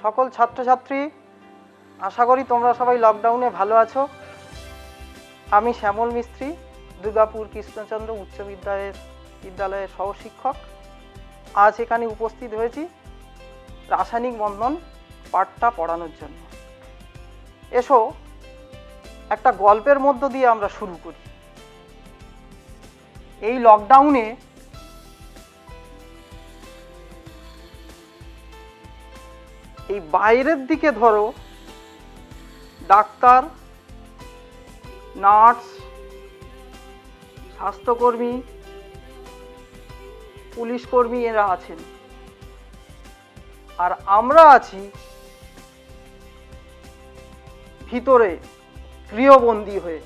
সকল ছাত্রছাত্রী, আশা করি তোমরা সবাই লকডাউনে ভালো আছো। আমি শ্যামল মিস্ত্রি, দুর্গাপুর কৃষ্ণচন্দ্র উচ্চ বিদ্যালয়ের সহশিক্ষক। আজ এখানে উপস্থিত হয়েছি রাসায়নিক বন্ধন পাঠটা পড়ানোর জন্য। এসো একটা গল্পের মধ্য দিয়ে আমরা শুরু করি। এই লকডাউনে এই বাইরের দিকে ধরো ডাক্তার, নার্স, স্বাস্থ্যকর্মী, পুলিশ কর্মী এরা আছেন, আর আমরা আছি ভিতরে গৃহবন্দী হয়ে।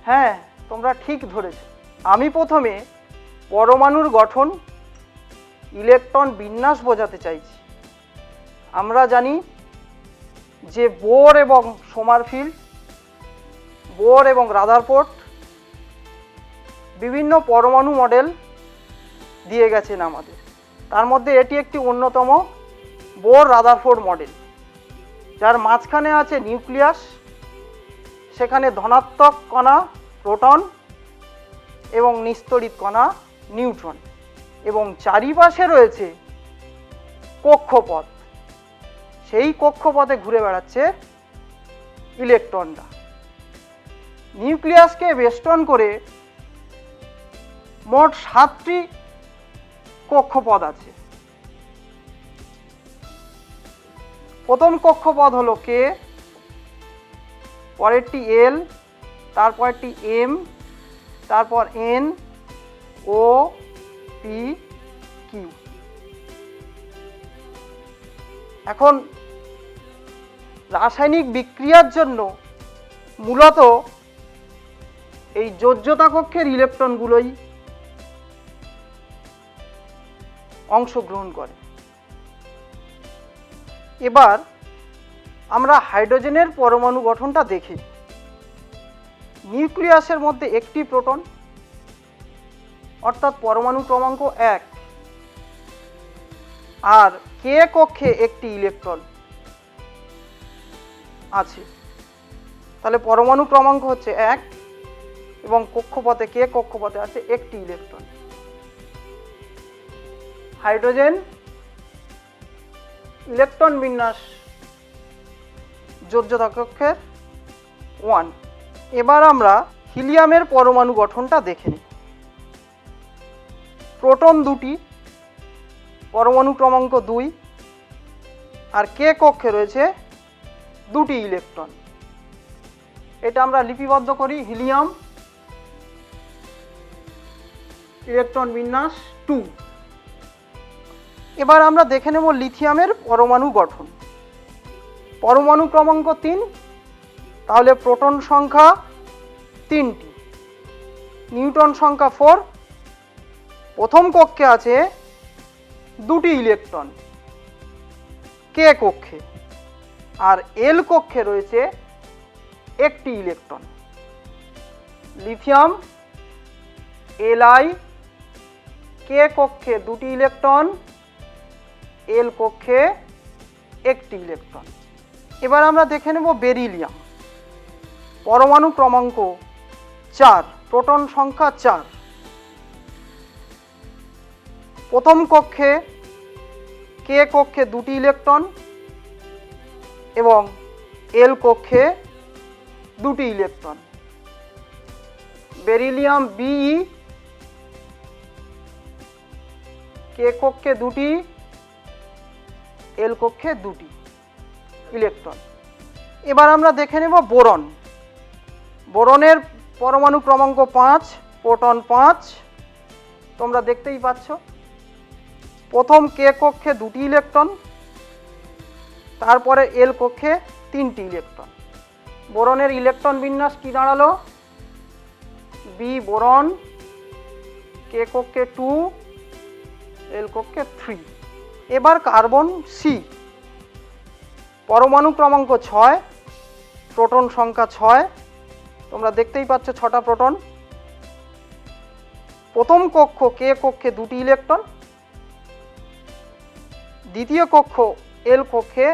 হ্যাঁ, তোমরা ঠিক ধরেছ। আমি প্রথমে পরমাণুর গঠন, ইলেকট্রন বিন্যাস বোঝাতে চাইছি। আমরা জানি যে বোর এবং সোমারফিল্ড, বোর এবং রাদারফোর্ড বিভিন্ন পরমাণু মডেল দিয়ে গেছেন আমাদের। তার মধ্যে এটি একটি অন্যতম বোর রাদারফোর্ড মডেল, যার মাঝখানে আছে নিউক্লিয়াস, সেখানে ধনাত্মক কণা প্রোটন এবং নিস্তড়িত কণা নিউট্রন, এবং চারিপাশে রয়েছে কক্ষপথ। সেই কক্ষপথে ঘুরে বেড়াচ্ছে ইলেকট্রনরা। নিউক্লিয়াসকে বেষ্টন করে মোট 7টি কক্ষপথ আছে। প্রথম কক্ষপথ হলো কে, পরেরটি এল, তারপরেরটি এম, তারপর এন, ও, পি, কিউ। এখন রাসায়নিক বিক্রিয়ার জন্য মূলত এই যোজ্যতা কক্ষের ইলেকট্রনগুলোই অংশগ্রহণ করে। এবার আমরা হাইড্রোজেনের পরমাণু গঠনটা দেখি। নিউক্লিয়াসের মধ্যে একটি প্রোটন, অর্থাৎ পরমাণু ক্রমাঙ্ক 1, আর কে কক্ষে একটি ইলেকট্রন আছে। তাহলে পরমাণু ক্রমাঙ্ক হচ্ছে 1 এবং কক্ষপথে কে কক্ষপথে আছে একটি ইলেকট্রন। হাইড্রোজেন ইলেকট্রন বিন্যাস যোজ্যতা কক্ষের 1। এবার আমরা হিলিয়ামের পরমাণু গঠনটা দেখে নিই। প্রোটন 2টি, পরমাণু ক্রমাঙ্ক 2, আর কে কক্ষে রয়েছে 2টি ইলেকট্রন। এটা আমরা লিপিবদ্ধ করি। হিলিয়াম ইলেকট্রন বিন্যাস 2। এবার আমরা দেখে নেব লিথিয়ামের পরমাণু গঠন। পরমাণু ক্রমাঙ্ক 3, তাহলে প্রোটন সংখ্যা 3টি, নিউট্রন সংখ্যা 4। প্রথম কক্ষে আছে 2টি ইলেকট্রন কে কক্ষে, আর এল কক্ষে রয়েছে একটি ইলেকট্রন। লিথিয়াম এলআই, কে কক্ষে 2টি ইলেকট্রন, এল কক্ষে একটি ইলেকট্রন। এবার আমরা দেখে নেব বেরিলিয়াম, পরমাণু ক্রমাঙ্ক 4, প্রোটন সংখ্যা 4। প্রথম কক্ষে কে কক্ষে 2টি ইলেকট্রন এবং এল কক্ষে 2টি ইলেকট্রন। বেরিলিয়াম বিই, কে কক্ষে 2টি, এল কক্ষে 2টি ইলেকট্রন। এবার আমরা দেখে নেব বোরন। বোরনের পরমাণু ক্রমাঙ্ক 5, প্রোটন 5। তোমরা দেখতেই পাচ্ছ, প্রথম কে কক্ষে 2টি ইলেকট্রন, তারপরে এল কক্ষে 3টি ইলেকট্রন। বোরনের ইলেকট্রন বিন্যাস কি দাঁড়ালো? বি বোরন, কে কক্ষে 2, এল কক্ষে 3। এবার কার্বন সি, পরমাণু ক্রমাঙ্ক 6, প্রোটন সংখ্যা 6। তোমরা দেখতেই পাচ্ছ 6টা প্রোটন। প্রথম কক্ষ কে কক্ষে 2টি ইলেকট্রন, দ্বিতীয় কক্ষ এল কক্ষে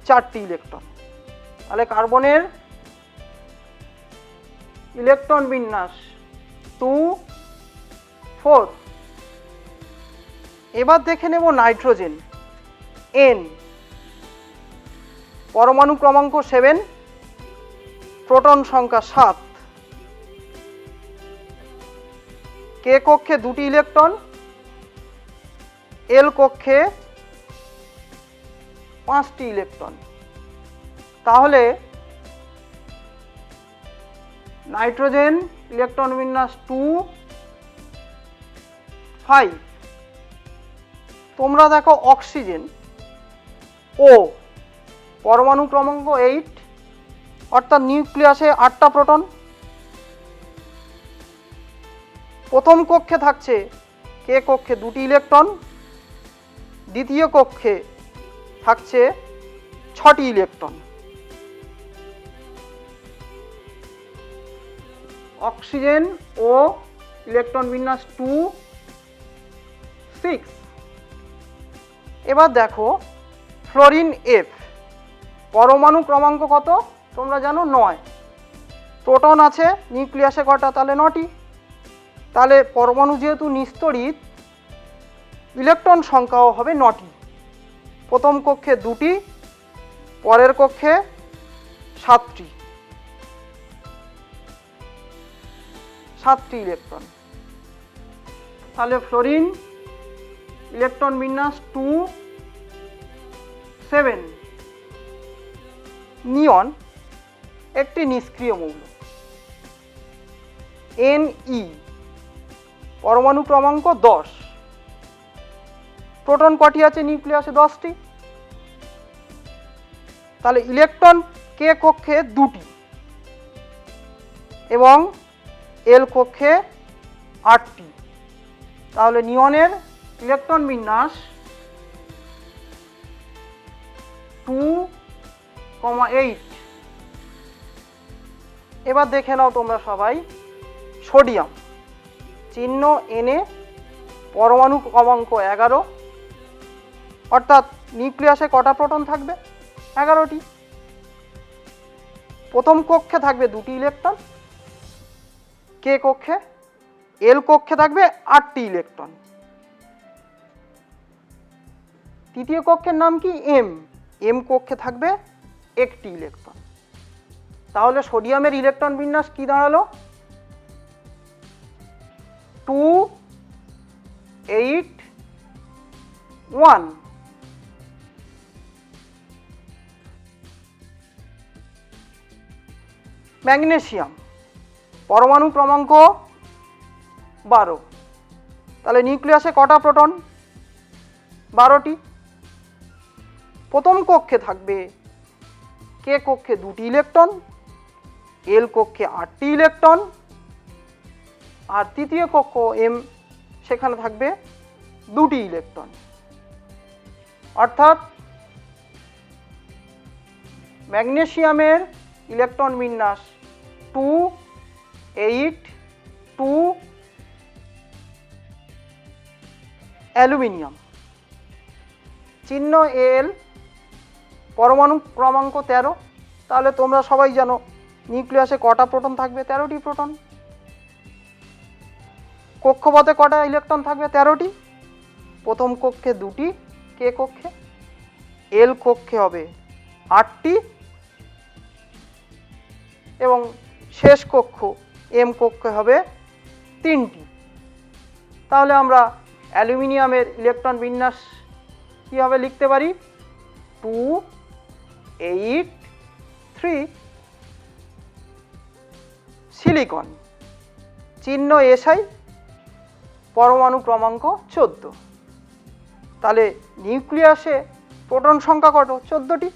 4টি ইলেকট্রন। তাহলে কার্বনের ইলেকট্রন বিন্যাস 2 4। এবার দেখে নেব নাইট্রোজেন এন, পরমাণু ক্রমাঙ্ক 7, প্রোটন সংখ্যা 7, কে কক্ষে 2টি ইলেকট্রন, এল কক্ষে 5টি ইলেকট্রন। তাহলে নাইট্রোজেন ইলেকট্রন বিন্যাস 2 5। তোমরা দেখো অক্সিজেন ও, পরমাণু ক্রমাঙ্ক 8, অর্থাৎ নিউক্লিয়াসে 8টা প্রোটন। প্রথম কক্ষে থাকছে কে কক্ষে 2টি ইলেকট্রন, দ্বিতীয় কক্ষে থাকছে 6টি ইলেকট্রন। অক্সিজেন ও ইলেকট্রন বিন্যাস 2 6। এবার দেখো ফ্লোরিন এফ, পরমাণু ক্রমাঙ্ক কত তোমরা জানো? 9। প্রোটন আছে নিউক্লিয়াসে কটা? তাহলে 9টি। তাহলে পরমাণু যেহেতু নিস্তড়িত, ইলেকট্রন সংখ্যাও হবে 9টি। প্রথম কক্ষে 2টি, পরের কক্ষে 7টি ইলেকট্রন। তাহলে ফ্লোরিন ইলেকট্রন বিন্যাস 2 7। নিয়ন একটি নিষ্ক্রিয় মৌল Ne, পরমাণু ক্রমাঙ্ক 10। প্রোটন কটি আছে নিউক্লিয়াসে? 10টি। তাহলে ইলেকট্রন কে কক্ষে 2টি এবং এল কক্ষে 8টি। তাহলে নিয়নের ইলেকট্রন বিন্যাস 2,8। এবার দেখে নাও তোমরা সবাই সোডিয়াম, চিহ্ন এনে, পরমাণু ক্রমাঙ্ক 11, অর্থাৎ নিউক্লিয়াসে কটা প্রোটন থাকবে? 11টি। প্রথম কক্ষে থাকবে 2টি ইলেকট্রন, কে কক্ষে, এল কক্ষে থাকবে 8টি ইলেকট্রন। তৃতীয় কক্ষের নাম কি? এম, এম কক্ষে থাকবে 1টি ইলেকট্রন। তাহলে সোডিয়ামের ইলেকট্রন বিন্যাস কি দাঁড়ালো? 2 8 1। ম্যাগনেসিয়াম, পরমাণু ক্রমাঙ্ক 12। তাহলে নিউক্লিয়াসে কটা প্রোটন? 12টি। প্রথম কক্ষে থাকবে কে কক্ষে 2টি ইলেকট্রন, এল কক্ষে 8টি ইলেকট্রন, আর তৃতীয় কক্ষ এম, সেখানে থাকবে 2টি ইলেকট্রন। অর্থাৎ ম্যাগনেসিয়ামের ইলেকট্রন বিন্যাস 2 8 2। অ্যালুমিনিয়াম, চিহ্ন এল, পরমাণু ক্রমাঙ্ক 13। তাহলে তোমরা সবাই জানো নিউক্লিয়াসে কটা প্রোটন থাকবে? 13টি প্রোটন। কক্ষপথে কটা ইলেকট্রন থাকবে? 13টি। প্রথম কক্ষে 2টি, কে কক্ষে, এল কক্ষে হবে 8টি এবং শেষ কক্ষ এম কক্ষে হবে 3টি। তাহলে আমরা অ্যালুমিনিয়ামের ইলেকট্রন বিন্যাস কীভাবে লিখতে পারি? 2 8 3। সিলিকন, চিহ্ন এসআই, পরমাণু ক্রমাঙ্ক 14। তাহলে নিউক্লিয়াসে প্রোটন সংখ্যা কত? 14টি।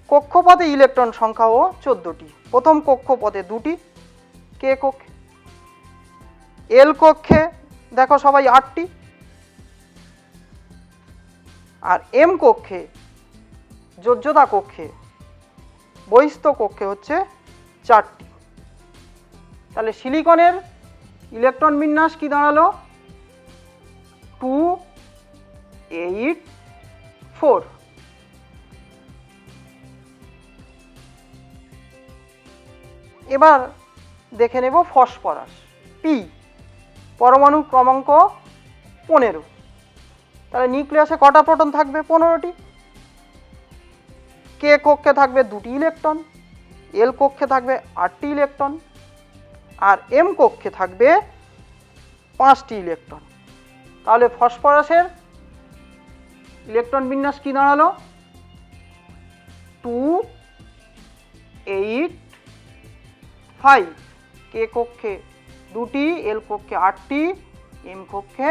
কক্ষপথে ইলেকট্রন সংখ্যাও 14টি। প্রথম কক্ষপথে 2টি, কে কক্ষে, এল কক্ষে দেখো সবাই 8টি, আর এম কক্ষে, যোজ্যতা কক্ষে, বহিস্থ কক্ষে হচ্ছে 4টি। তাহলে সিলিকনের ইলেকট্রন বিন্যাস কি দাঁড়ালো? 2 8 4। এবার দেখে নেব ফসফরাস পি, পরমাণু ক্রমাঙ্ক 15। তাহলে নিউক্লিয়াসে কটা প্রোটন থাকবে? 15টি। কে কক্ষে থাকবে 2টি ইলেকট্রন, এল কক্ষে থাকবে 8টি ইলেকট্রন, আর এম কক্ষে থাকবে 5টি ইলেকট্রন। তাহলে ফসফরাসের ইলেকট্রন বিন্যাস কি দাঁড়ালো? 2 8 5। কে কক্ষে 2টি, এল কক্ষে 8টি, এম কক্ষে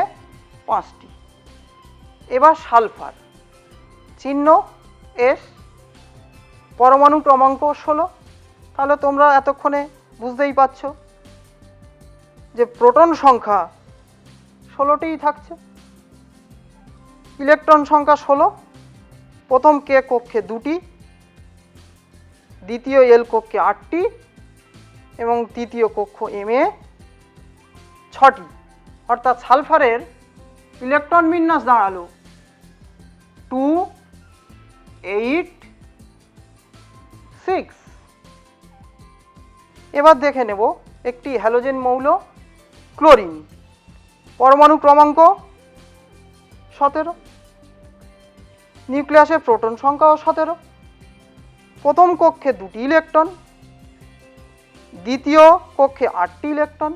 5টি। এবার সালফার, চিহ্ন এস, পরমাণু ক্রমাঙ্ক 16। তাহলে তোমরা এতক্ষণে বুঝতেই পারছো যে প্রোটন সংখ্যা 16টিই থাকছে, ইলেকট্রন সংখ্যা 16। প্রথম কে কক্ষে 2টি, দ্বিতীয় এল কক্ষে 8টি এবং তৃতীয় কক্ষ এম এ 6টি। অর্থাৎ সালফারের ইলেকট্রন বিন্যাস দাঁড়ালো 2 8 6। এবার দেখে নেব একটি হ্যালোজেন মৌল ক্লোরিন, পরমাণু ক্রমাঙ্ক 17, নিউক্লিয়াসের প্রোটন সংখ্যাও 17। প্রথম কক্ষে 2টি ইলেকট্রন, দ্বিতীয় কক্ষে 8টি ইলেকট্রন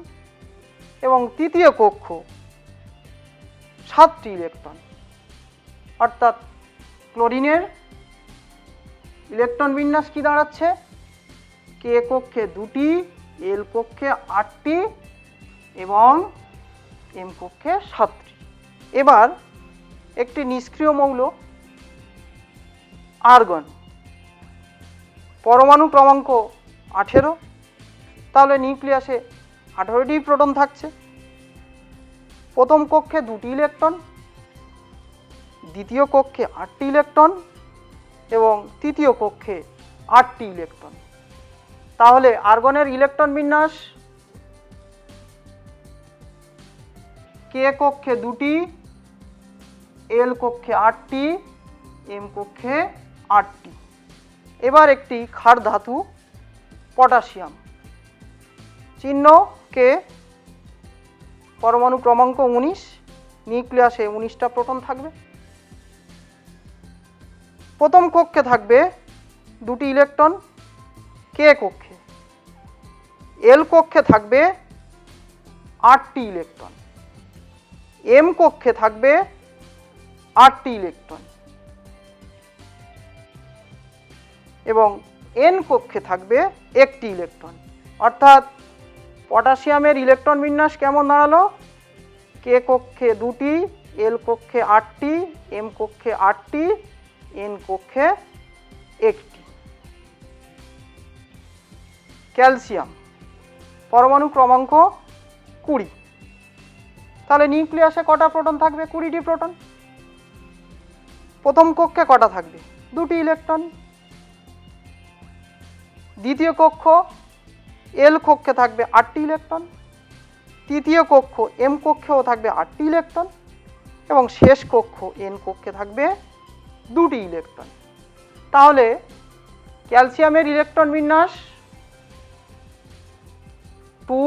এবং তৃতীয় কক্ষ 7টি ইলেকট্রন। অর্থাৎ ক্লোরিনের ইলেকট্রন বিন্যাস কি দাঁড়াচ্ছে? কে কক্ষে 2টি, এল কক্ষে 8টি এবং এম কক্ষে 7টি। এবার একটি নিষ্ক্রিয় মৌল আর্গন, পরমাণু ক্রমাঙ্ক 18। তাহলে নিউক্লিয়াসে 18টি প্রোটন থাকছে। প্রথম কক্ষে 2টি ইলেকট্রন, দ্বিতীয় কক্ষে 8টি ইলেকট্রন এবং তৃতীয় কক্ষে 8টি ইলেকট্রন। তাহলে আর্গনের ইলেকট্রন বিন্যাস কে কক্ষে 2টি, এল কক্ষে 8টি, এম কক্ষে 8টি। এবার একটি ক্ষার ধাতু পটাশিয়াম, চিহ্ন কে, পরমাণু ক্রমাঙ্ক 19, নিউক্লিয়াসে 19টা প্রোটন থাকবে। প্রথম কক্ষে থাকবে 2টি ইলেকট্রন কে কক্ষে, এল কক্ষে থাকবে 8টি ইলেকট্রন, এম কক্ষে থাকবে 8টি ইলেকট্রন এবং এন কক্ষে থাকবে 1টি ইলেকট্রন। অর্থাৎ পটাশিয়ামের ইলেকট্রন বিন্যাস কেমন দাঁড়ালো? কে কক্ষে 2টি, এল কক্ষে 8টি, এম কক্ষে 8টি, এন কক্ষে 1টি। ক্যালসিয়াম, পরমাণু ক্রমাঙ্ক 20। তাহলে নিউক্লিয়াসে কটা প্রোটন থাকবে? 20টি প্রোটন। প্রথম কক্ষে কটা থাকবে? 2টি ইলেকট্রন। দ্বিতীয় কক্ষ এল কক্ষে থাকবে 8টি ইলেকট্রন, তৃতীয় কক্ষ এম কক্ষেও থাকবে 8টি ইলেকট্রন এবং শেষ কক্ষ এন কক্ষে থাকবে 2টি ইলেকট্রন। তাহলে ক্যালসিয়ামের ইলেকট্রন বিন্যাস 2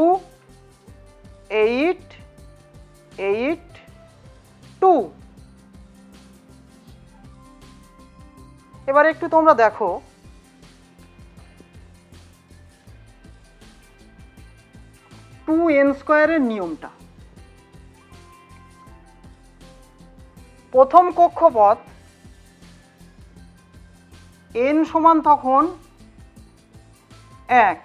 8 8 2। এবার একটু তোমরা দেখো টু এন স্কোয়ারের নিয়মটা। প্রথম কক্ষপথ এন সমান তখন 1,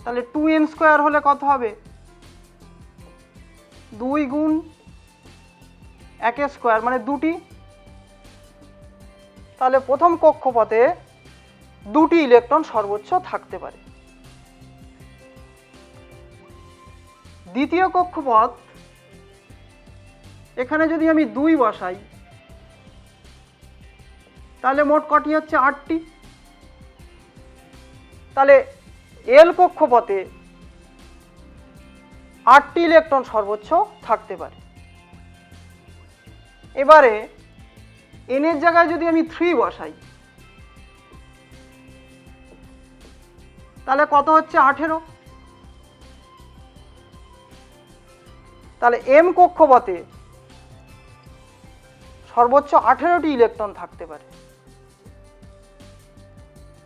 তাহলে 2n স্কোয়ার হলে কত হবে? 2 গুণ 1 স্কোয়ার মানে 2টি। তাহলে প্রথম কক্ষপথে 2টি ইলেকট্রন সর্বোচ্চ থাকতে পারে। দ্বিতীয় কক্ষপথ, এখানে যদি আমি 2 বসাই তাহলে মোট কটি হচ্ছে? 8টি। তাহলে এল কক্ষপথে 8টি ইলেকট্রন সর্বোচ্চ থাকতে পারে। এবারে n এর জায়গায় যদি আমি 3 বসাই তাহলে কত হচ্ছে 18। তাহলে m কক্ষপথে সর্বোচ্চ 18টি ইলেকট্রন থাকতে পারে।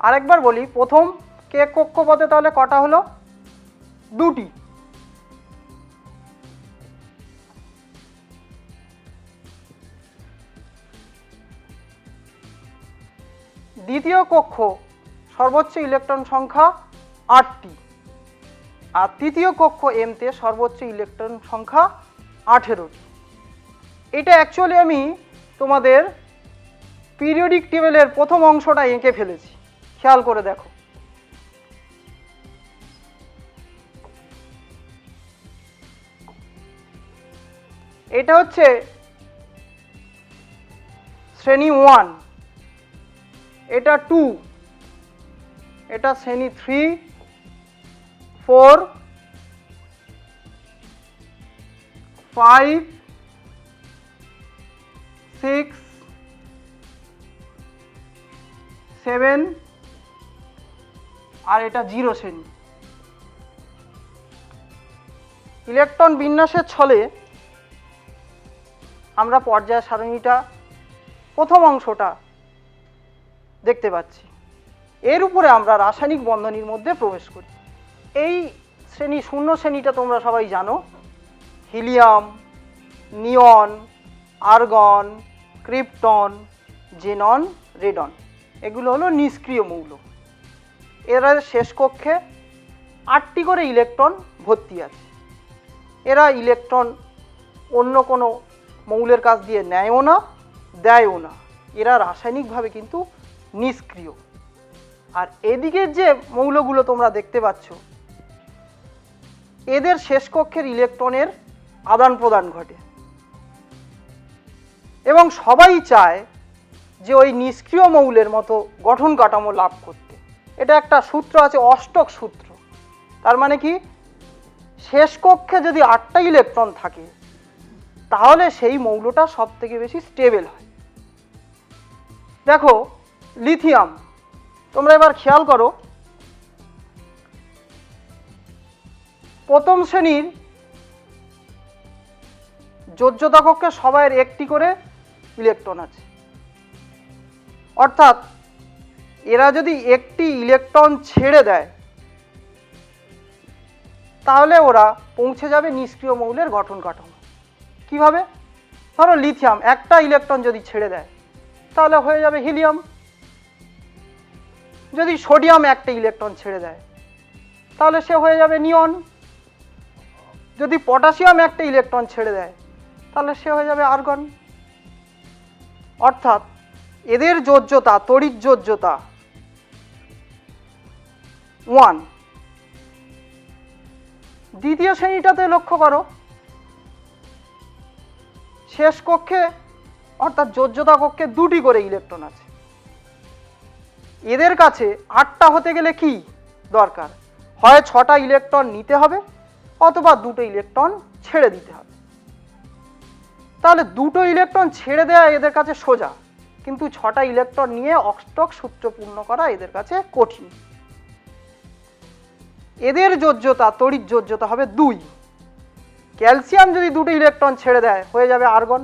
আরেকবার বলি, প্রথম k কক্ষপথে তাহলে কটা হলো? 2টি। দ্বিতীয় কক্ষ সর্বোচ্চ ইলেকট্রন সংখ্যা 8টি, আর তৃতীয় কক্ষ m তে সর্বোচ্চ ইলেকট্রন সংখ্যা 18টি। এটা অ্যাকচুয়ালি আমি তোমাদের পিরিয়ডিক টেবিলের প্রথম অংশটা এঁকে ফেলেছি, খেয়াল করে দেখো। এটা হচ্ছে শ্রেণী 1, এটা 2, এটা শ্রেণী 3, 4, 5, 6, 7 আর এটা 0 শ্রেণী। ইলেকট্রন বিন্যাসের ছলে আমরা পর্যায় সারণীটা প্রথম অংশটা দেখতে পাচ্ছি। এর উপরে আমরা রাসায়নিক বন্ধনীর মধ্যে প্রবেশ করি। এই শ্রেণী 0 শ্রেণীটা তোমরা সবাই জানো, হিলিয়াম, নিয়ন, আর্গন, ক্রিপ্টন, জেনন, রেডন, এগুলো হলো নিষ্ক্রিয় মৌল। এরা শেষ কক্ষে 8টি করে ইলেকট্রন ভর্তি আছে। এরা ইলেকট্রন অন্য কোনো মৌলের কাছ দিয়ে নেয়ও না, দেয়ও না। এরা রাসায়নিকভাবে কিন্তু নিষ্ক্রিয়। আর এদিকের যে মৌলগুলো তোমরা দেখতে পাচ্ছ, এদের শেষ কক্ষের ইলেকট্রনের আদান প্রদান ঘটে এবং সবাই চায় যে ওই নিষ্ক্রিয় মৌলের মতো গঠন কাঠামো লাভ করতে। এটা একটা সূত্র আছে, অষ্টক সূত্র। তার মানে কি, শেষ কক্ষে যদি 8টা ইলেকট্রন থাকে তাহলে সেই মৌলটা সব থেকে বেশি স্টেবল হয়। দেখো লিথিয়াম, তোমরা এবার খেয়াল করো, প্রথম শ্রেণীর যোজ্যতা কক্ষে সবাইয়ের একটি করে ইলেকট্রন আছে। অর্থাৎ এরা যদি একটি ইলেকট্রন ছেড়ে দেয় তাহলে ওরা পৌঁছে যাবে নিষ্ক্রিয় মৌলের গঠন কাঠামো। কিভাবে? ধরো লিথিয়াম একটা ইলেকট্রন যদি ছেড়ে দেয় তাহলে হয়ে যাবে হিলিয়াম। যদি সোডিয়াম একটা ইলেকট্রন ছেড়ে দেয় তাহলে সে হয়ে যাবে নিয়ন। যদি পটাশিয়াম একটা ইলেকট্রন ছেড়ে দেয় তাহলে সে হয়ে যাবে আর্গন। অর্থাৎ এদের যোজ্যতা, তড়িৎ যোজ্যতা 1। দ্বিতীয় শ্রেণীটাতে লক্ষ্য করো, শেষ কক্ষে অর্থাৎ যোজ্যতা কক্ষে 2টি করে ইলেকট্রন আছে। এদের কাছে 8টা হতে গেলে কি দরকার? হয় 6টা ইলেকট্রন নিতে হবে অথবা 2টো ইলেকট্রন ছেড়ে দিতে হবে। তাহলে 2টো ইলেকট্রন ছেড়ে দেওয়া এদের কাছে সোজা, কিন্তু 6টা ইলেকট্রন নিয়ে অষ্টক সূত্র পূর্ণ করা এদের কাছে কঠিন। এদের যোজ্যতা, তড়িৎ যোজ্যতা হবে 2। ক্যালসিয়াম যদি 2টো ইলেকট্রন ছেড়ে দেয় হয়ে যাবে আর্গন।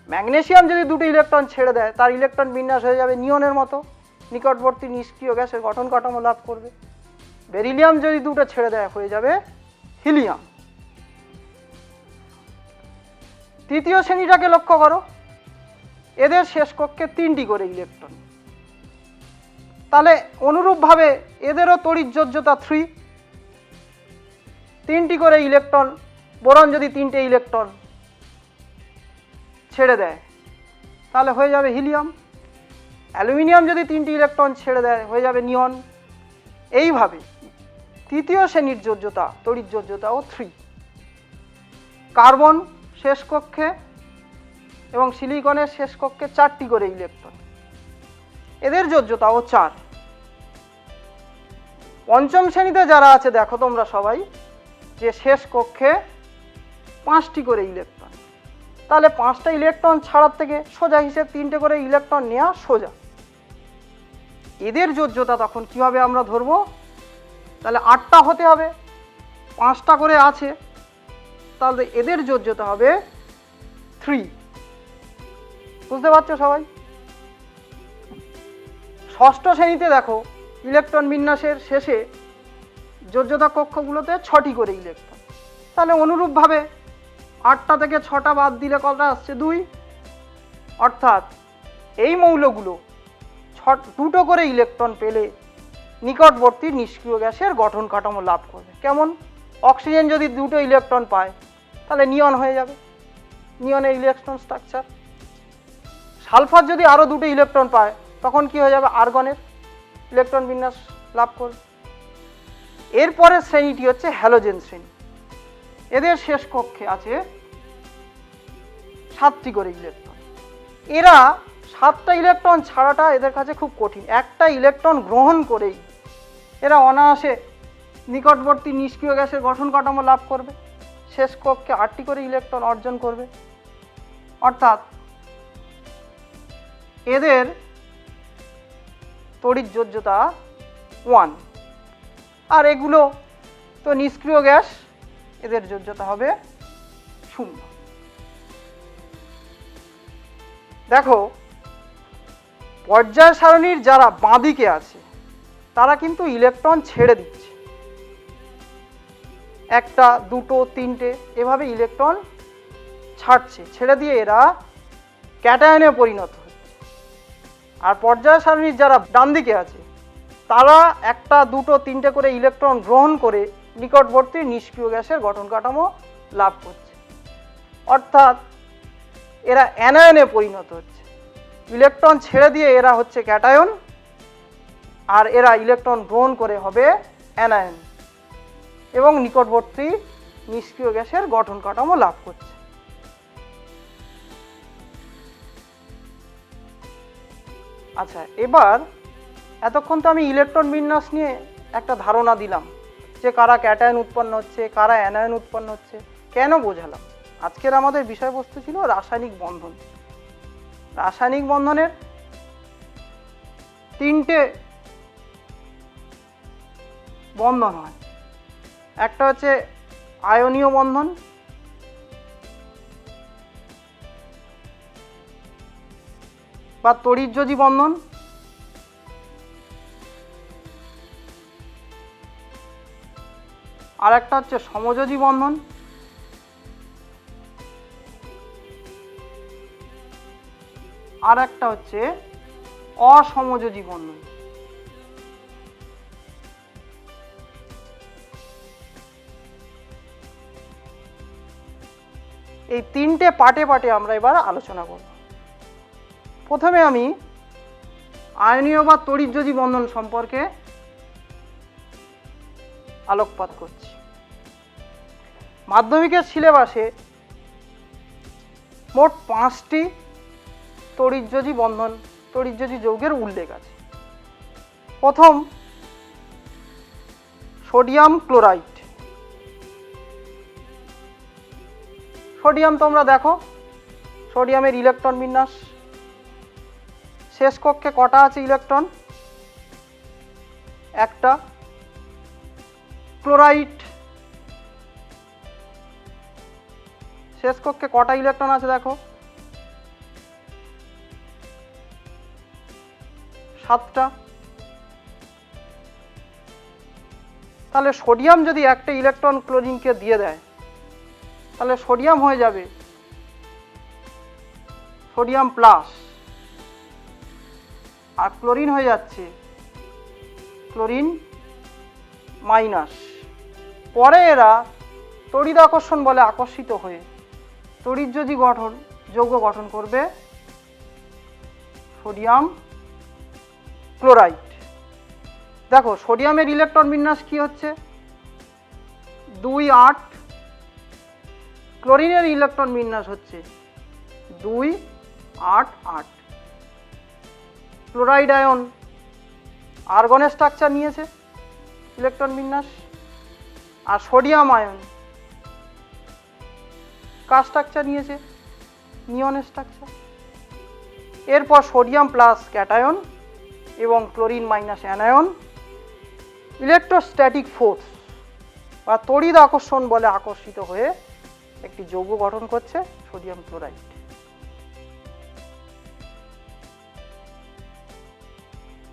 ম্যাগনেসিয়াম যদি 2টো ইলেকট্রন ছেড়ে দেয় তার ইলেকট্রন বিন্যাস হয়ে যাবে নিয়নের মতো, নিকটবর্তী নিষ্ক্রিয় গ্যাসের গঠন কাঠামো লাভ করবে। বেরিলিয়াম যদি 2টো ছেড়ে দেয় হয়ে যাবে হিলিয়াম। তৃতীয় শ্রেণীটাকে লক্ষ্য করো, এদের শেষ কক্ষে 3টি করে ইলেকট্রন। তাহলে অনুরূপভাবে এদেরও তড়িৎ যোজ্যতা 3। 3টি করে ইলেকট্রন, বোরন যদি 3টে ইলেকট্রন ছেড়ে দেয় তাহলে হয়ে যাবে হিলিয়াম। অ্যালুমিনিয়াম যদি 3টি ইলেকট্রন ছেড়ে দেয় হয়ে যাবে নিয়ন। এইভাবে তৃতীয় শ্রেণীর যোজ্যতা, তড়িৎ যোজ্যতাও 3। কার্বন শেষ কক্ষে এবং সিলিকনের শেষ কক্ষে 4টি করে ইলেকট্রন, এদের যোজ্যতাও 4। পঞ্চম শ্রেণীতে যারা আছে দেখো তোমরা সবাই, যে শেষ কক্ষে 5টি করে ইলেকট্রন। তাহলে 5টা ইলেকট্রন ছাড়ার থেকে সোজা হিসেব 3টে করে ইলেকট্রন নেওয়া সোজা। এদের যোজ্যতা তখন কিভাবে আমরা ধরবো? তাহলে 8টা হতে হবে, 5টা করে আছে, তাহলে এদের যোজ্যতা হবে 3। বুঝতে পারছো সবাই? ষষ্ঠ শ্রেণীতে দেখো ইলেকট্রন বিন্যাসের শেষে যোজ্যতা কক্ষগুলোতে 6টি করে ইলেকট্রন। তাহলে অনুরূপভাবে 8টা থেকে 6টা বাদ দিলে কটা আসছে? 2। অর্থাৎ এই মৌলগুলো 2টো করে ইলেকট্রন পেলে নিকটবর্তী নিষ্ক্রিয় গ্যাসের গঠন কাঠামো লাভ করবে। কেমন? অক্সিজেন যদি 2টো ইলেকট্রন পায় তাহলে নিয়ন হয়ে যাবে, নিয়নের ইলেকট্রন স্ট্রাকচার। সালফার যদি আরও 2টো ইলেকট্রন পায় তখন কি হয়ে যাবে? আর্গনের ইলেকট্রন বিন্যাস লাভ করবে। এরপরের শ্রেণীটি হচ্ছে হ্যালোজেন শ্রেণী। এদের শেষ কক্ষে আছে 7টি করে ইলেকট্রন। এরা 7টা ইলেকট্রন ছাড়াটা এদের কাছে খুব কঠিন। একটা ইলেকট্রন গ্রহণ করেই এরা অনায়াসে নিকটবর্তী নিষ্ক্রিয় গ্যাসের গঠন কাঠামো লাভ করবে। শেষ কক্ষে 8টি করে ইলেকট্রন অর্জন করবে। অর্থাৎ এদের তড়িৎ যোজ্যতা 1। আর এগুলো তো নিষ্ক্রিয় গ্যাস, এদের যোজ্যতা হবে 0। দেখো পর্যায় সারণীর যারা বাঁদিকে আছে তারা কিন্তু ইলেকট্রন ছেড়ে দিচ্ছে, 1টা 2টো 3টে এভাবে ইলেকট্রন ছাড়ছে, ছেড়ে দিয়ে এরা ক্যাটায়নে পরিণত হচ্ছে। আর পর্যায় সারণীর যারা ডান দিকে আছে তারা 1টা 2টো 3টে করে ইলেকট্রন গ্রহণ করে নিকটবর্তী নিষ্ক্রিয় গ্যাসের গঠন কাঠামো লাভ করছে। অর্থাৎ এরা অ্যানায়নে পরিণত হচ্ছে। ইলেকট্রন ছেড়ে দিয়ে এরা হচ্ছে ক্যাটায়ন, আর এরা ইলেকট্রন গ্রহণ করে হবে অ্যানায়ন এবং নিকটবর্তী নিষ্ক্রিয় গ্যাসের গঠন কাঠামো লাভ করছে। আচ্ছা, এবার এতক্ষণ তো আমি ইলেকট্রন বিন্যাস নিয়ে একটা ধারণা দিলাম যে কারা ক্যাটায়ন উৎপন্ন হচ্ছে, কারা অ্যানায়ন উৎপন্ন হচ্ছে। কেন বোঝালাম? আজকের আমাদের বিষয়বস্তু ছিল রাসায়নিক বন্ধন। রাসায়নিক বন্ধনের 3টে বন্ধন হয়। একটা হচ্ছে আয়নীয় বন্ধন, বা তড়িৎযোজী বন্ধন, আর একটা হচ্ছে সমযোজী বন্ধন, আর একটা হচ্ছে অসমযোজী বন্ধন। এই 3টে পার্টে পার্টে আমরা এবার আলোচনা করব। প্রথমে আমি আয়নীয় বা তড়িৎযোজী বন্ধন সম্পর্কে আলোকপাত করছি। মাধ্যমিকের সিলেবাসে মোট 5টি তড়িৎযোজী বন্ধন, তড়িৎযোজী যৌগের উল্লেখ আছে। প্রথম সোডিয়াম ক্লোরাইড। সোডিয়াম তোমরা দেখো, সোডিয়ামের ইলেকট্রন বিন্যাস। শেষ কক্ষে কটা আছে ইলেকট্রন? 1টা। ক্লোরাইড শেষ কক্ষে কটা ইলেকট্রন আছে দেখো? 7টা। তাহলে সোডিয়াম যদি একটা ইলেকট্রন ক্লোরিনকে দিয়ে দেয় তাহলে সোডিয়াম হয়ে যাবে সোডিয়াম প্লাস, আর ক্লোরিন হয়ে যাচ্ছে ক্লোরিন মাইনাস। পরে এরা তড়িৎ আকর্ষণ বলে আকর্ষিত হয়ে তড়িৎযোজী যৌগ গঠন করবে সোডিয়াম ক্লোরাইড। দেখো সোডিয়ামের ইলেকট্রন বিন্যাস কি হচ্ছে? 2, 8। ক্লোরিনের ইলেকট্রন বিন্যাস হচ্ছে 2, 8, 8। ক্লোরাইড আয়ন আর্গনের স্ট্রাকচার নিয়েছে ইলেকট্রন বিন্যাস, আর সোডিয়াম আয়ন কার স্ট্রাকচার নিয়েছে? নিয়ন স্ট্রাকচার। এরপর সোডিয়াম প্লাস ক্যাটায়ন এবং chlorine minus anion electrostatic force বা তড়িৎ আকর্ষণ বলে আকর্ষিত হয়ে একটি যৌগ গঠন করছে সোডিয়াম ক্লোরাইড।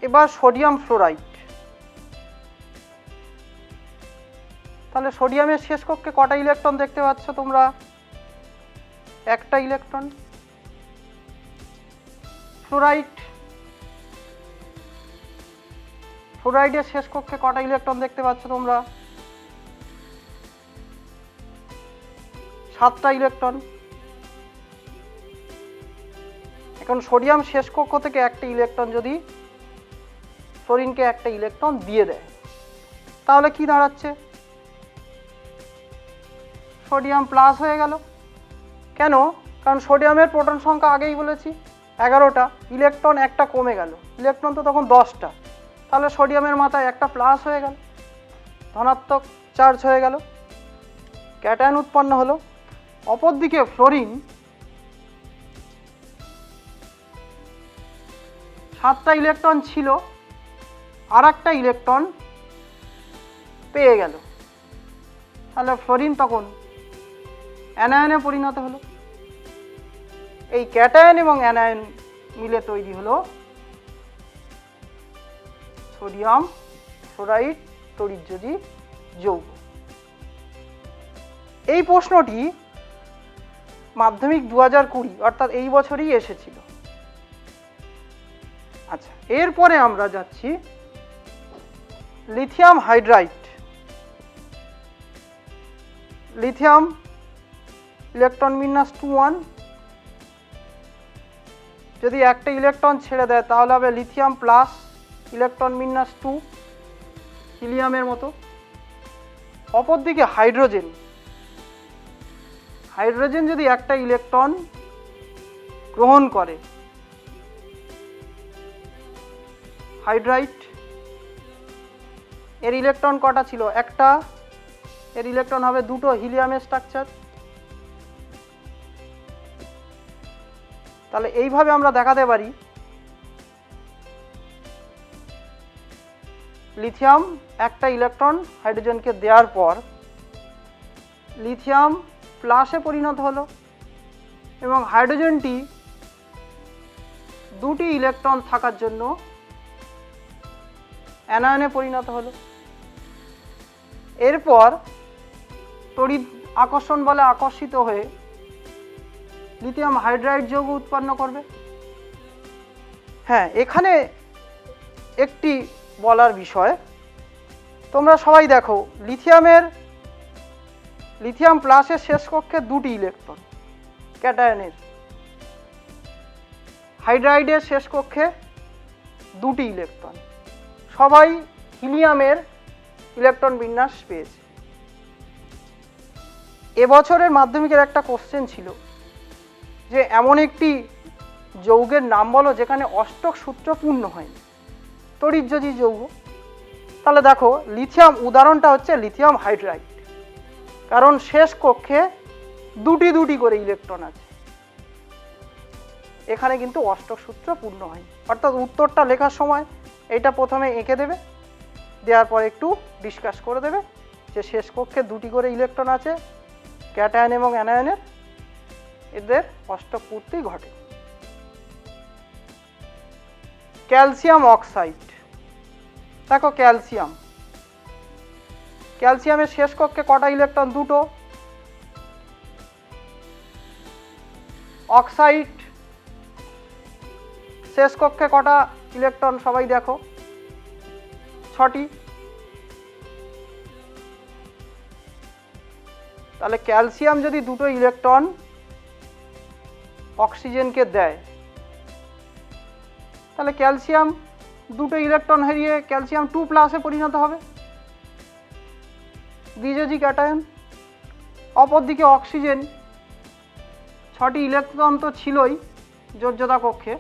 এবার সোডিয়াম ফ্লোরাইড। তাহলে সোডিয়ামের শেষ কক্ষে কটা ইলেকট্রন দেখতে পাচ্ছ তোমরা? একটা ইলেকট্রন। ফ্লোরাইডের শেষ কক্ষে কটা ইলেকট্রন দেখতে পাচ্ছ তোমরা? 7টা ইলেকট্রন। এখন সোডিয়াম শেষ কক্ষ থেকে একটা ইলেকট্রন যদি ফ্লোরিনকে একটা ইলেকট্রন দিয়ে দেয় তাহলে কি দাঁড়াচ্ছে? সোডিয়াম প্লাস হয়ে গেল। কেন? কারণ সোডিয়ামের প্রোটন সংখ্যা আগেই বলেছি 11টা, ইলেকট্রন একটা কমে গেল, ইলেকট্রন তো তখন 10টা, তাহলে সোডিয়ামের মাথায় একটা প্লাস হয়ে গেল, ধনাত্মক চার্জ হয়ে গেল, ক্যাটায়ন উৎপন্ন হলো। অপরদিকে ফ্লোরিন 7টা ইলেকট্রন ছিল, আর একটা ইলেকট্রন পেয়ে গেল, তাহলে ফ্লোরিন তখন অ্যানায়নে পরিণত হলো। এই ক্যাটায়ন এবং অ্যানায়ন মিলে তৈরি হলো সোডিয়াম ফ্লোরাইড তড়িৎযোজী যৌগ। এই প্রশ্নটি মাধ্যমিক 2020 অর্থাৎ এই বছরই এসেছিল। আচ্ছা, এরপরে আমরা যাচ্ছি লিথিয়াম হাইড্রাইড। লিথিয়াম ইলেকট্রন বিন্যাস 2 1। যদি একটা ইলেকট্রন ছেড়ে দেয় তাহলে হবে লিথিয়াম প্লাস ইলেকট্রন বিন্যাস 2, হিলিয়ামের মতো। অপরদিকে হাইড্রোজেন যদি একটা ইলেকট্রন গ্রহণ করে, হাইড্রাইড, এর ইলেকট্রন কটা ছিল? একটা, এর ইলেকট্রন হবে 2টো, হিলিয়ামের স্ট্রাকচার। তাহলে এইভাবে আমরা দেখাতে পারি লিথিয়াম একটা ইলেকট্রন হাইড্রোজেনকে দেওয়ার পর লিথিয়াম প্লাসে পরিণত হলো এবং হাইড্রোজেনটি 2টি ইলেকট্রন থাকার জন্য অ্যানায়নে পরিণত হলো। এরপর তড়িৎ আকর্ষণ বলে আকর্ষিত হয়ে লিথিয়াম হাইড্রাইড যৌগ উৎপন্ন করবে। হ্যাঁ, এখানে একটি বলার বিষয়, তোমরা সবাই দেখো লিথিয়াম প্লাসের শেষ কক্ষে 2টি ইলেকট্রন ক্যাটায়নের, হাইড্রাইডের শেষ কক্ষে 2টি ইলেকট্রন, সবাই হিলিয়ামের ইলেকট্রন বিন্যাস পেয়েছে। এবছরের মাধ্যমিকের একটা কোশ্চেন ছিল যে এমন একটি যৌগের নাম বলো যেখানে অষ্টক সূত্র পূর্ণ হয়নি, তড়িৎযোজী যৌগ। তাহলে দেখো লিথিয়াম, উদাহরণটা হচ্ছে লিথিয়াম হাইড্রাইড, কারণ শেষ কক্ষে 2টি করে ইলেকট্রন আছে, এখানে কিন্তু অষ্টক সূত্র পূর্ণ হয়নি। অর্থাৎ উত্তরটা লেখার সময় এটা প্রথমে এঁকে দেবে, দেওয়ার পর একটু ডিসকাস করে দেবে যে শেষ কক্ষে 2টি করে ইলেকট্রন আছে, ক্যাটায়ন এবং অ্যানায়নের, এদের অষ্টক পূর্তি ঘটে। ক্যালসিয়াম অক্সাইড, দেখো ক্যালসিয়ামের শেষ কক্ষে কটা ইলেকট্রন? 2টো। অক্সাইড শেষ কক্ষে কটা ইলেকট্রন সবাই দেখো? 6টি। তাহলে ক্যালসিয়াম যদি 2টো ইলেকট্রন অক্সিজেনকে দেয় তাহলে ক্যালসিয়াম 2টো ইলেকট্রন হারিয়ে ক্যালসিয়াম 2 প্লাসে পরিণত হবে, দ্বিযোজী ক্যাটায়ন। অপরদিকে অক্সিজেন 6টি ইলেকট্রন তো ছিলই যোজ্যতা কক্ষে,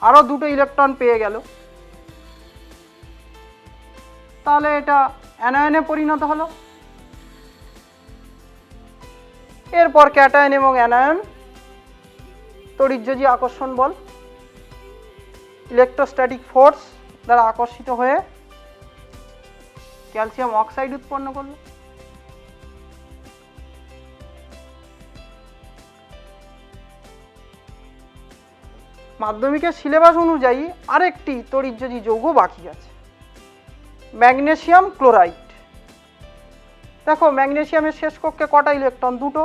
আরও 2টো ইলেকট্রন পেয়ে গেল, তাহলে এটা অ্যানায়নে পরিণত হলো। এরপর ক্যাটায়ন এবং অ্যানায়ন তড়িৎযোজী আকর্ষণ বল, ইলেকট্রোস্ট্যাটিক ফোর্স দ্বারা আকর্ষিত হয়ে ক্যালসিয়াম অক্সাইড উৎপন্ন করলো। মাধ্যমিকের সিলেবাস অনুযায়ী আরেকটি তড়িৎযোজী যৌগ বাকি আছে, ম্যাগনেসিয়াম ক্লোরাইড। দেখো ম্যাগনেসিয়ামের শেষ কক্ষে কটা ইলেকট্রন? দুটো।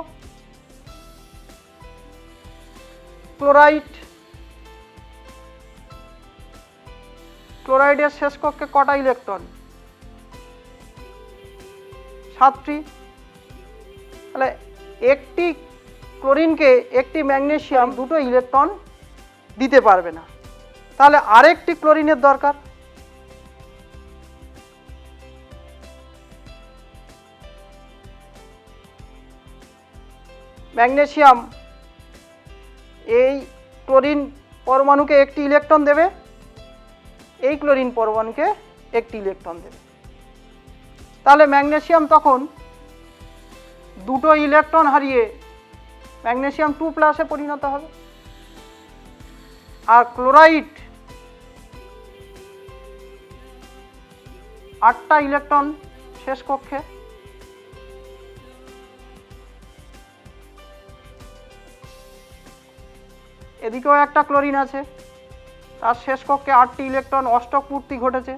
ক্লোরাইডের শেষ কক্ষে কটা ইলেকট্রন? 7টি। তাহলে একটি ক্লোরিনকে একটি ম্যাগনেসিয়াম দুটো ইলেকট্রন দিতে পারবে না, তাহলে আরেকটি ক্লোরিনের দরকার। ম্যাগনেসিয়াম এই ক্লোরিন পরমাণুকে একটি ইলেকট্রন দেবে, এই ক্লোরিন পরমাণুকে একটি ইলেকট্রন দেবে। তাহলে ম্যাগনেসিয়াম তখন দুটো ইলেকট্রন হারিয়ে ম্যাগনেসিয়াম 2+ পরিণত হবে। আর ক্লোরাইড 8টা ইলেকট্রন শেষ কক্ষে। এদিকেও একটা ক্লোরিন আছে, তার শেষ কক্ষে 8টি ইলেকট্রন, অষ্টক পূর্তি ঘটেছে।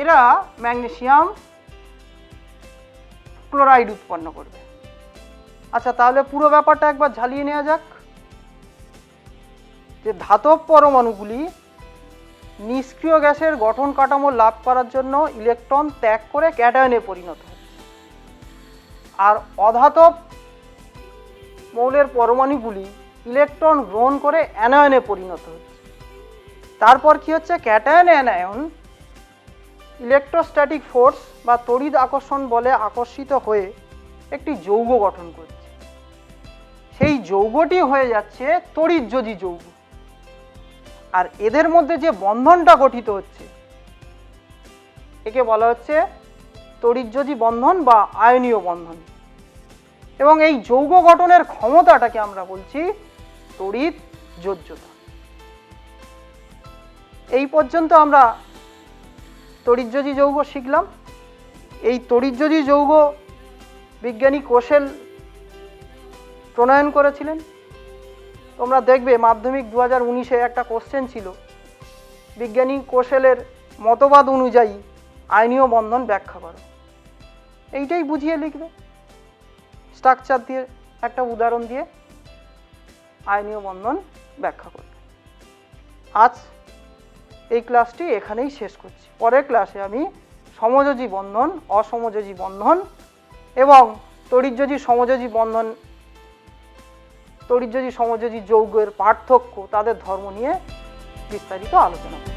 এরা ম্যাগনেসিয়াম ক্লোরাইড উৎপন্ন করবে। আচ্ছা, তাহলে পুরো ব্যাপারটা একবার ঝালিয়ে নেওয়া যাক। যে ধাতব পরমাণুগুলি নিষ্ক্রিয় গ্যাসের গঠন কাঠামো লাভ করার জন্য ইলেকট্রন ত্যাগ করে ক্যাটায়নে পরিণত হচ্ছে, আর অধাতব মৌলের পরমাণুগুলি ইলেকট্রন গ্রহণ করে অ্যানায়নে পরিণত হচ্ছে। তারপর কি হচ্ছে? ক্যাটায়ন অ্যানায়ন ইলেকট্রোস্ট্যাটিক ফোর্স বা তড়িৎ আকর্ষণ বলে আকর্ষিত হয়ে একটি যৌগ গঠন করছে। সেই যৌগটি হয়ে যাচ্ছে তড়িৎযোজী যৌগ। আর এদের মধ্যে যে বন্ধনটা গঠিত হচ্ছে একে বলা হচ্ছে তড়িৎযোজী বন্ধন বা আয়নীয় বন্ধন। এবং এই যৌগ গঠনের ক্ষমতাটাকে আমরা বলছি তড়িৎ যোজ্যতা। এই পর্যন্ত আমরা তড়িৎযোজী যৌগ শিখলাম। এই তড়িৎযোজী যৌগ বিজ্ঞানী কোশেল প্রণয়ন করেছিলেন। তোমরা দেখবে মাধ্যমিক 2019-এ একটা কোশ্চেন ছিল, বিজ্ঞানী কোশেলের মতবাদ অনুযায়ী আয়নীয় বন্ধন ব্যাখ্যা করো। এইটাই বুঝিয়ে লিখবে, স্ট্রাকচার দিয়ে একটা উদাহরণ দিয়ে আয়নীয় বন্ধন ব্যাখ্যা করবে। আজ এই ক্লাসটি এখানেই শেষ করছি। পরের ক্লাসে আমি সমযোজী বন্ধন, অসমযোজী বন্ধন এবং তড়িৎযোজী সমযোজী বন্ধন, তড়িৎযোজী সমযোজী যৌগের পার্থক্য, তাদের ধর্ম নিয়ে বিস্তারিত আলোচনা করব।